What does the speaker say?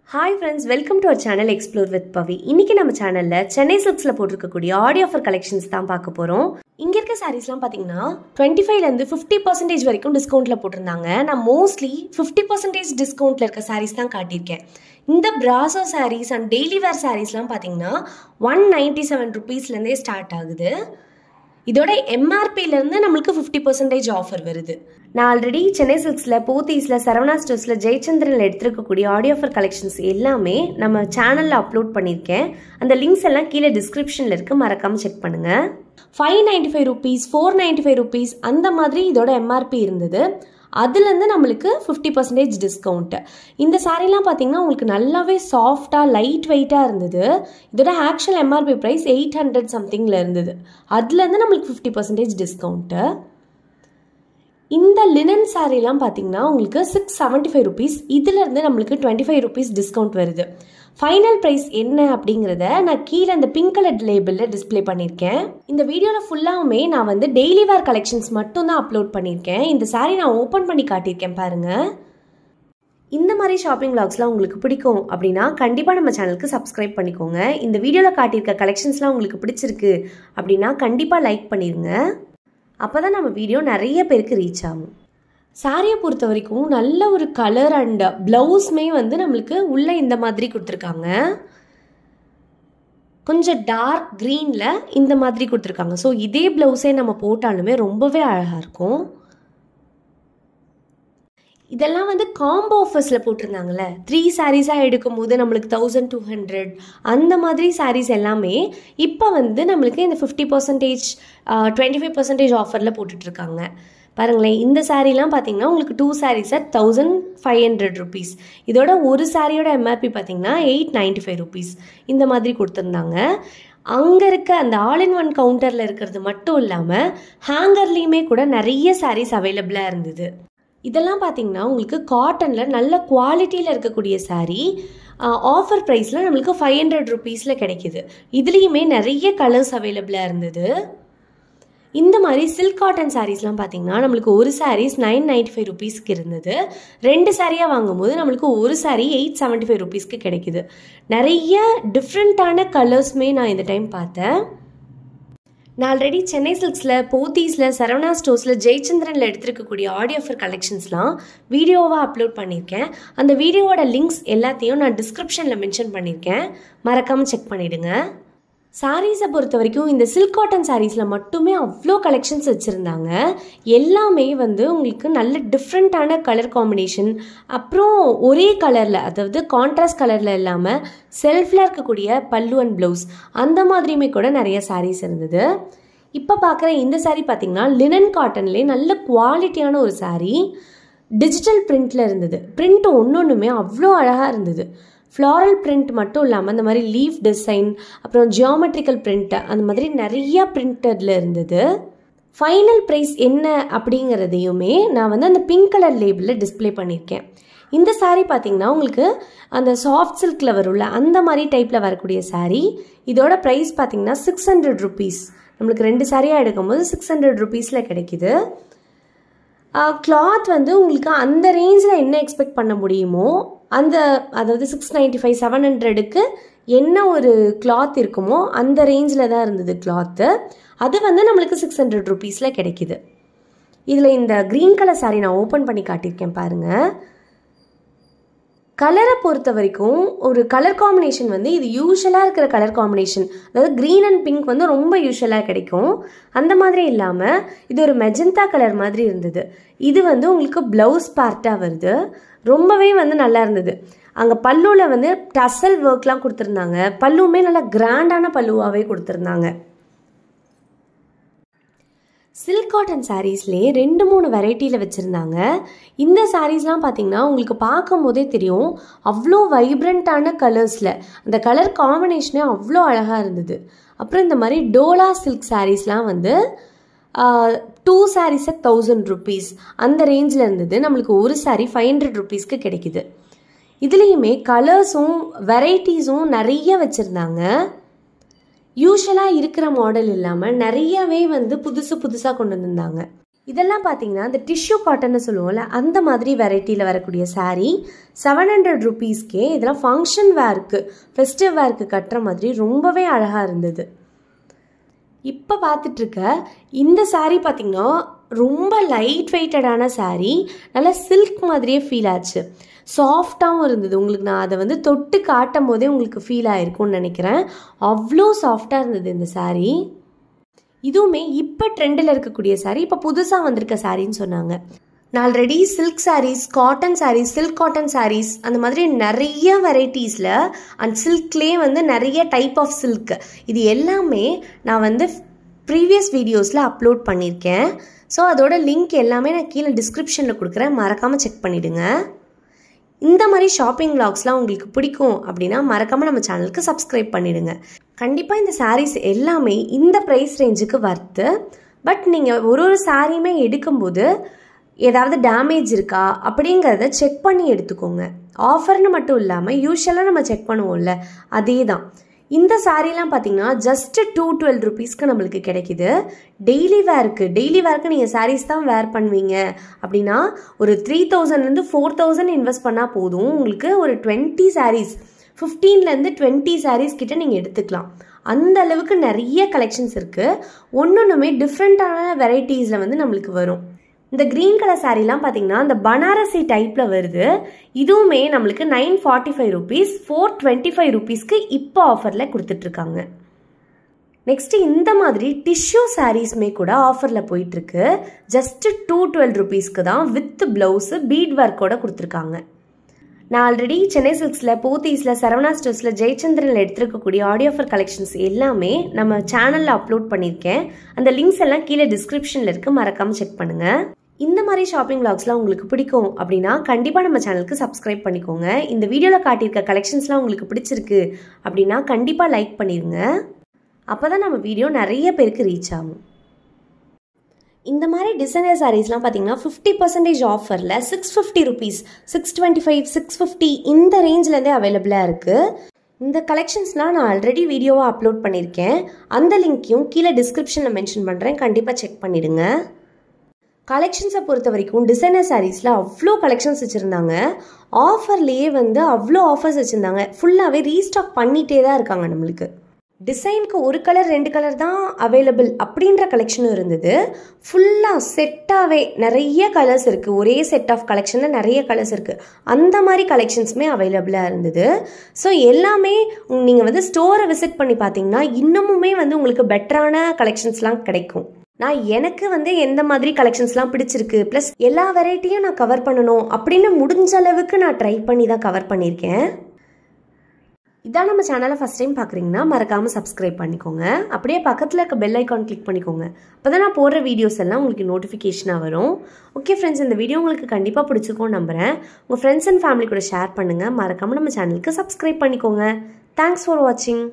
Hi friends, welcome to our channel Explore with Pavi. இன்னைக்கு நம்ம சேனல்ல சென்னை சில்க்ஸ்ல போட்டுருக்கக்கூடிய ஆடி ஆஃபர் கலெக்ஷன்ஸ் தான் பார்க்க போறோம். இங்க இருக்க சாரீஸ்லாம் பாத்தீங்கன்னா 25ல இருந்து 50% வரைக்கும் டிஸ்கவுண்ட்ல போட்டிருந்தாங்க. நான் மோஸ்ட்லி 50% டிஸ்கவுண்ட்ல இருக்க சாரீஸ் தான் காட்டியிருக்கேன். இந்த பிராசோ சாரீஸ் அண்ட் டெய்லி வேர் சாரீஸ்லாம் பாத்தீங்கன்னா 197 rupeesல இருந்தே ஸ்டார்ட் ஆகுது. இதோட எம்ஆர்பில இருந்து நம்மளுக்கு 50% ஆஃபர் வருது. நான் ஆல்ரெடி சென்னை சில்க்ஸ்ல, போத்தீஸ்ல, சரவணா ஸ்டோர்ஸ்ல, ஜெயச்சந்திரன்ல எடுத்துருக்கக்கூடிய ஆடியோ ஆஃபர் கலெக்ஷன்ஸ் எல்லாமே நம்ம சேனல்ல அப்லோட் பண்ணியிருக்கேன். அந்த லிங்க்ஸ் எல்லாம் கீழே டிஸ்கிரிப்ஷன்ல இருக்கு, மறக்காம செக் பண்ணுங்க. 595 rupees, 495 rupees அந்த மாதிரி இதோட எம்ஆர்பி இருந்தது. அதுலேருந்து நம்மளுக்கு 50% டிஸ்கவுண்ட். இந்த சாரீலாம் பார்த்தீங்கன்னா உங்களுக்கு நல்லாவே சாஃப்டாக லைட் வெயிட்டாக இருந்தது. இதோட ஆக்சுவல் எம்ஆர்பி ப்ரைஸ் 800 சம்திங்கில் இருந்தது. அதுலேருந்து நம்மளுக்கு 50% டிஸ்கவுண்ட்டு. இந்த லினன் சாரீலாம் பார்த்தீங்கன்னா உங்களுக்கு 675 rupees. இதுலேருந்து நம்மளுக்கு 25 rupees டிஸ்கவுண்ட் வருது. ஃபைனல் ப்ரைஸ் என்ன அப்படிங்கிறத நான் கீழே இந்த பிங்க் கலர் லேபிளில் டிஸ்பிளே பண்ணியிருக்கேன். இந்த வீடியோவில் ஃபுல்லாகவுமே நான் வந்து டெய்லி வேர் கலெக்ஷன்ஸ் மட்டும் தான் அப்லோட் பண்ணியிருக்கேன். இந்த சாரீ நான் ஓப்பன் பண்ணி காட்டியிருக்கேன் பாருங்கள். இந்த மாதிரி ஷாப்பிங் விளாக்ஸ்லாம் உங்களுக்கு பிடிக்கும் அப்படின்னா கண்டிப்பாக நம்ம சேனலுக்கு சப்ஸ்கிரைப் பண்ணிக்கோங்க. இந்த வீடியோவில் காட்டியிருக்க கலெக்ஷன்ஸ்லாம் உங்களுக்கு பிடிச்சிருக்கு அப்படின்னா கண்டிப்பாக லைக் பண்ணிடுங்க. அப்போ தான் நம்ம வீடியோ நிறைய பேருக்கு ரீச் ஆகும். சாரியை பொறுத்த வரைக்கும் நல்ல ஒரு கலர் அண்ட் ப்ளவுஸ்மே வந்து நம்மளுக்கு உள்ளே இந்த மாதிரி கொடுத்துருக்காங்க. கொஞ்சம் டார்க் க்ரீனில் இந்த மாதிரி கொடுத்துருக்காங்க. ஸோ இதே ப்ளவுஸே நம்ம போட்டாலுமே ரொம்பவே அழகாக இருக்கும். இதெல்லாம் வந்து காம்போ ஆஃபர்ஸில் போட்டிருந்தாங்கல்ல, 3 சாரீஸாக எடுக்கும்போது நம்மளுக்கு 1200 அந்த மாதிரி சாரீஸ் எல்லாமே இப்போ வந்து நம்மளுக்கு இந்த 50%, 25% ஆஃபரில் போட்டுட்ருக்காங்க. பாருங்களேன், இந்த சாரீலாம் பார்த்தீங்கன்னா உங்களுக்கு 2 sarees at 1500 rupees. இதோட ஒரு சாரியோட எம்ஆர்பி பார்த்தீங்கன்னா 895 rupees இந்த மாதிரி கொடுத்துருந்தாங்க. அங்கே இருக்க அந்த ஆல் இன் ஒன் கவுண்டரில் இருக்கிறது மட்டும் இல்லாமல் ஹேங்கர்லேயுமே கூட நிறைய சாரீஸ் அவைலபிளாக இருந்தது. இதெல்லாம் பார்த்தீங்கன்னா உங்களுக்கு காட்டனில் நல்ல குவாலிட்டியில் இருக்கக்கூடிய சாரீ ஆஃபர் ப்ரைஸில் நம்மளுக்கு 500 rupeesல கிடைக்கிது. இதுலேயுமே நிறைய கலர்ஸ் அவைலபிளாக இருந்தது. இந்த மாதிரி சில்க் காட்டன் சாரீஸ்லாம் பார்த்தீங்கன்னா நம்மளுக்கு ஒரு சாரீஸ் 995 rupeesக்கு இருந்தது. 2 சாரியாக வாங்கும்போது நம்மளுக்கு ஒரு சாரீ 875 rupeesக்கு கிடைக்கிது. நிறைய டிஃப்ரெண்ட்டான கலர்ஸ்மே நான் இந்த டைம் பார்த்தேன். நான் ஆல்ரெடி சென்னை சில்க்ஸில், போத்தீஸில், சரவணா ஸ்டோர்ஸில், ஜெயச்சந்திரனில் எடுத்துருக்கக்கூடிய ஆடியோ ஆஃபர் கலெக்ஷன்ஸ்லாம் வீடியோவாக அப்லோட் பண்ணியிருக்கேன். அந்த வீடியோவோட லிங்க்ஸ் எல்லாத்தையும் நான் டிஸ்கிரிப்ஷனில் மென்ஷன் பண்ணியிருக்கேன், மறக்காமல் செக் பண்ணிவிடுங்க. சாரீஸை பொறுத்த வரைக்கும் இந்த சில்க் காட்டன் சாரீஸில் மட்டுமே அவ்வளோ கலெக்ஷன்ஸ் வச்சுருந்தாங்க. எல்லாமே வந்து உங்களுக்கு நல்ல டிஃப்ரெண்ட்டான கலர் காம்பினேஷன், அப்புறம் ஒரே கலரில், அதாவது கான்ட்ராஸ்ட் கலரில் இல்லாமல் செல்ஃபில் இருக்கக்கூடிய பல்லு அண்ட் ப்ளவுஸ் அந்த மாதிரியுமே கூட நிறைய சாரீஸ் இருந்தது. இப்போ பார்க்குற இந்த சாரீ பார்த்திங்கன்னா லினன் காட்டன்லேயே நல்ல குவாலிட்டியான ஒரு சாரீ. டிஜிட்டல் பிரிண்டில் இருந்தது. பிரிண்ட் ஒன்றுமே அவ்வளோ அழகாக இருந்தது. ஃப்ளாரல் பிரிண்ட் மட்டும் இல்லாமல் அந்த மாதிரி லீஃப் டிசைன், அப்புறம் ஜியாமெட்ரிக்கல் பிரிண்ட், அந்த மாதிரி நிறையா பிரிண்டடில் இருந்தது. ஃபைனல் ப்ரைஸ் என்ன அப்படிங்கிறதையுமே நான் வந்து அந்த பிங்க் கலர் லேபிளில் டிஸ்பிளே பண்ணியிருக்கேன். இந்த சாரீ பார்த்தீங்கன்னா உங்களுக்கு அந்த சாஃப்ட் சில்கில் வரும்ல அந்த மாதிரி டைப்பில் வரக்கூடிய சாரீ. இதோட ப்ரைஸ் பார்த்தீங்கன்னா 600 rupees. நம்மளுக்கு 2 சாரியாக எடுக்கும்போது 600 rupeesல கிடைக்கிது. கிளாத் வந்து உங்களுக்கு அந்த ரேஞ்சில் என்ன எக்ஸ்பெக்ட் பண்ண முடியுமோ அந்த, அதாவது 695, 700க்கு என்ன ஒரு கிளாத் இருக்குமோ அந்த ரேஞ்சில் தான் இருந்தது கிளாத்து. அது வந்து நம்மளுக்கு 600 rupeesல கிடைக்கிது. இதில் இந்த க்ரீன் கலர் சாரீ நான் ஓப்பன் பண்ணி காட்டியிருக்கேன் பாருங்கள். கலரை பொறுத்த வரைக்கும் ஒரு கலர் காம்பினேஷன் வந்து இது யூஷுவலாக இருக்கிற கலர் காம்பினேஷன், அதாவது க்ரீன் அண்ட் பிங்க் வந்து ரொம்ப யூஷுவலாக கிடைக்கும். அந்த மாதிரி இல்லாமல் இது ஒரு மெஜந்தா கலர் மாதிரி இருந்தது. இது வந்து உங்களுக்கு ப்ளவுஸ் பார்ட்டாக வருது. ரொம்பவே வந்து நல்லா இருந்தது. அங்கே பல்லுவில் வந்து டசல் ஒர்க்லாம் கொடுத்துருந்தாங்க. பல்லுவுமே நல்லா கிராண்டான பல்லுவாகவே கொடுத்துருந்தாங்க. சில்க் காட்டன் சாரீஸ்லேயே 2-3 வெரைட்டியில் வச்சுருந்தாங்க. இந்த சாரீஸ்லாம் பார்த்தீங்கன்னா உங்களுக்கு பார்க்கும் போதே தெரியும் அவ்வளோ வைப்ரண்ட்டான கலர்ஸில், அந்த கலர் காம்பினேஷனே அவ்வளோ அழகாக இருந்தது. அப்புறம் இந்த மாதிரி டோலா சில்க் சாரீஸ்லாம் வந்து 2 sarees at 1000 rupees அந்த ரேஞ்சில் இருந்தது. நம்மளுக்கு ஒரு சாரீ 500 rupeesக்கு கிடைக்கிது. இதுலேயுமே கலர்ஸும் வெரைட்டிஸும் நிறைய வச்சுருந்தாங்க. யூஷுவலாக இருக்கிற மாடல் இல்லாமல் நிறையவே வந்து புதுசாக கொண்டு வந்திருந்தாங்க. இதெல்லாம் பார்த்தீங்கன்னா இந்த டிஷ்யூ காட்டன்னு சொல்லுவோம்ல அந்த மாதிரி வெரைட்டியில் வரக்கூடிய saree 700 rupeesக்கே. இதெல்லாம் ஃபங்க்ஷன் வேர்க்கு ஃபெஸ்டிவ் வேர்க்கு கட்டுற மாதிரி ரொம்பவே அழகாக இருந்தது. இப்போ பார்த்துட்ருக்க இந்த saree பார்த்திங்கன்னா ரொம்ப லைட் வெயிட்டடான saree, நல்லா சில்க் மாதிரியே ஃபீல் ஆச்சு. சாஃப்டாகவும் இருந்தது. உங்களுக்கு நான் அதை வந்து தொட்டு காட்டும் போதே உங்களுக்கு ஃபீல் ஆகிருக்கும்னு நினைக்கிறேன். அவ்வளோ சாஃப்டாக இருந்தது இந்த saree. இதுவுமே இப்போ ட்ரெண்டில் இருக்கக்கூடிய saree, இப்போ புதுசாக வந்திருக்க சாரின்னு சொன்னாங்க. நான் already silk sarees, cotton sarees, silk cotton sarees அந்த மாதிரி நிறைய வெரைட்டிஸில் அண்ட் சில்க்லேயே வந்து நிறைய டைப் ஆஃப் சில்க் இது எல்லாமே நான் வந்து ப்ரீவியஸ் வீடியோஸில் அப்லோட் பண்ணியிருக்கேன். ஸோ அதோட லிங்க் எல்லாமே நான் கீழே டிஸ்கிரிப்ஷனில் கொடுக்குறேன், மறக்காமல் செக் பண்ணிவிடுங்க. இந்த மாதிரி ஷாப்பிங் vlogsலாம் உங்களுக்கு பிடிக்கும் அப்படின்னா மறக்காமல் நம்ம சேனலுக்கு சப்ஸ்கிரைப் பண்ணிவிடுங்க. கண்டிப்பாக இந்த சாரீஸ் எல்லாமே இந்த ப்ரைஸ் ரேஞ்சுக்கு வர்த்து. பட் நீங்கள் ஒரு சாரியுமே எடுக்கும்போது ஏதாவது டேமேஜ் இருக்கா அப்படிங்கிறத செக் பண்ணி எடுத்துக்கோங்க. ஆஃபர்னு மட்டும் இல்லாமல் யூஸ்வலாக நம்ம செக் பண்ணுவோம்ல அதே தான். இந்த சாரீலாம் பார்த்தீங்கன்னா ஜஸ்ட் 212 rupeesக்கு நம்மளுக்கு கிடைக்கிது. டெய்லி வேருக்கு நீங்கள் சாரீஸ் தான் வேர் பண்ணுவீங்க அப்படின்னா ஒரு 3000லேருந்து 4000 இன்வெஸ்ட் பண்ணால் போதும். உங்களுக்கு ஒரு 20 sarees 15லேருந்து 20 sarees கிட்ட நீங்கள் எடுத்துக்கலாம். அந்த அளவுக்கு நிறைய கலெக்ஷன்ஸ் இருக்குது. ஒன்றுமே டிஃப்ரெண்ட்டான வெரைட்டிஸில் வந்து நம்மளுக்கு வரும். இந்த க்ரீன் கலர் சாரீலாம் பார்த்தீங்கன்னா இந்த பனாரசி டைப்பில் வருது. இதுவுமே நம்மளுக்கு 945 rupees 425 rupeesக்கு இப்போ ஆஃபரில் கொடுத்துட்ருக்காங்க. நெக்ஸ்ட்டு இந்த மாதிரி டிஷ்யூ சாரீஸ்மே கூட ஆஃபரில் போயிட்டுருக்கு. ஜஸ்ட்டு 212 rupeesக்கு தான் வித் ப்ளவுஸு பீட் ஒர்க்கோட கொடுத்துருக்காங்க. நான் ஆல்ரெடி சென்னை சில்க்ஸில், போத்தீஸில், சரவணா ஸ்டோர்ஸில், ஜெயச்சந்திரனில் எடுத்துருக்கக்கூடிய ஆடியோ ஆஃபர் கலெக்ஷன்ஸ் எல்லாமே நம்ம சேனலில் அப்லோட் பண்ணியிருக்கேன். அந்த லிங்க்ஸ் எல்லாம் கீழே டிஸ்கிரிப்ஷனில் இருக்குது, மறக்காமல் செக் பண்ணுங்கள். இந்த மாதிரி ஷாப்பிங் vlogsலாம் உங்களுக்கு பிடிக்கும் அப்படின்னா கண்டிப்பாக நம்ம சேனலுக்கு சப்ஸ்கிரைப் பண்ணிக்கோங்க. இந்த வீடியோவில் காட்டியிருக்க கலெக்ஷன்ஸ்லாம் உங்களுக்கு பிடிச்சிருக்கு அப்படின்னா கண்டிப்பாக லைக் பண்ணிடுங்க. அப்போ தான் நம்ம வீடியோ நிறைய பேருக்கு ரீச் ஆகும். இந்த மாதிரி டிசைனர் சாரீஸ்லாம் பார்த்தீங்கன்னா 50% ஆஃபரில் 650 rupees 625 650 இந்த ரேஞ்சிலேருந்தே அவைலபிளாக இருக்குது. இந்த கலெக்ஷன்ஸ்லாம் நான் ஆல்ரெடி வீடியோவாக அப்லோட் பண்ணியிருக்கேன். அந்த லிங்க்கையும் கீழே டிஸ்கிரிப்ஷனில் மென்ஷன் பண்ணுறேன், கண்டிப்பாக செக் பண்ணிவிடுங்க. கலெக்ஷன்ஸை பொறுத்த வரைக்கும் டிசைனர் சாரீஸில் அவ்வளோ கலெக்ஷன்ஸ் வச்சுருந்தாங்க. ஆஃபர்லேயே வந்து அவ்வளோ ஆஃபர்ஸ் வச்சுருந்தாங்க. ஃபுல்லாகவே ரீஸ்டாக் பண்ணிகிட்டே தான் இருக்காங்க. நம்மளுக்கு டிசைனுக்கு ஒரு கலர் 2 கலர் தான் அவைலபிள் அப்படின்ற கலெக்ஷனும் இருந்தது. ஃபுல்லாக செட்டாகவே நிறைய கலர்ஸ் இருக்குது. ஒரே செட் ஆஃப் கலெக்ஷனில் நிறைய கலர்ஸ் இருக்குது. அந்த மாதிரி கலெக்ஷன்ஸுமே அவைலபிளாக இருந்தது. ஸோ எல்லாமே நீங்கள் வந்து ஸ்டோரை விசிட் பண்ணி பார்த்தீங்கன்னா இன்னமுமே வந்து உங்களுக்கு பெட்டரான கலெக்ஷன்ஸ்லாம் கிடைக்கும். எனக்கு வந்து எந்த மாதிரி கலெக்ஷன்ஸ்லாம் பிடிச்சிருக்கு, ப்ளஸ் எல்லா வெரைட்டியும் நான் கவர் பண்ணணும் அப்படின்னு முடிஞ்ச அளவுக்கு நான் ட்ரை பண்ணி தான் கவர் பண்ணியிருக்கேன். இதான் நம்ம சேனலை ஃபஸ்ட் டைம் பார்க்குறீங்கன்னா மறக்காமல் சப்ஸ்கிரைப் பண்ணிக்கோங்க. அப்படியே பக்கத்தில் இருக்க பெல் ஐக்கான் கிளிக் பண்ணிக்கோங்க. அப்போ தான் நான் போடுற வீடியோஸ் எல்லாம் உங்களுக்கு நோட்டிஃபிகேஷனாக வரும். ஓகே ஃப்ரெண்ட்ஸ், இந்த வீடியோ உங்களுக்கு கண்டிப்பாக பிடிச்சிருக்கும்னு நம்புகிறேன். உங்கள் ஃப்ரெண்ட்ஸ் அண்ட் ஃபேமிலி கூட ஷேர் பண்ணுங்கள். மறக்காமல் நம்ம சேனலுக்கு சப்ஸ்கிரைப் பண்ணிக்கோங்க. தேங்க்ஸ் ஃபார் வாட்சிங்.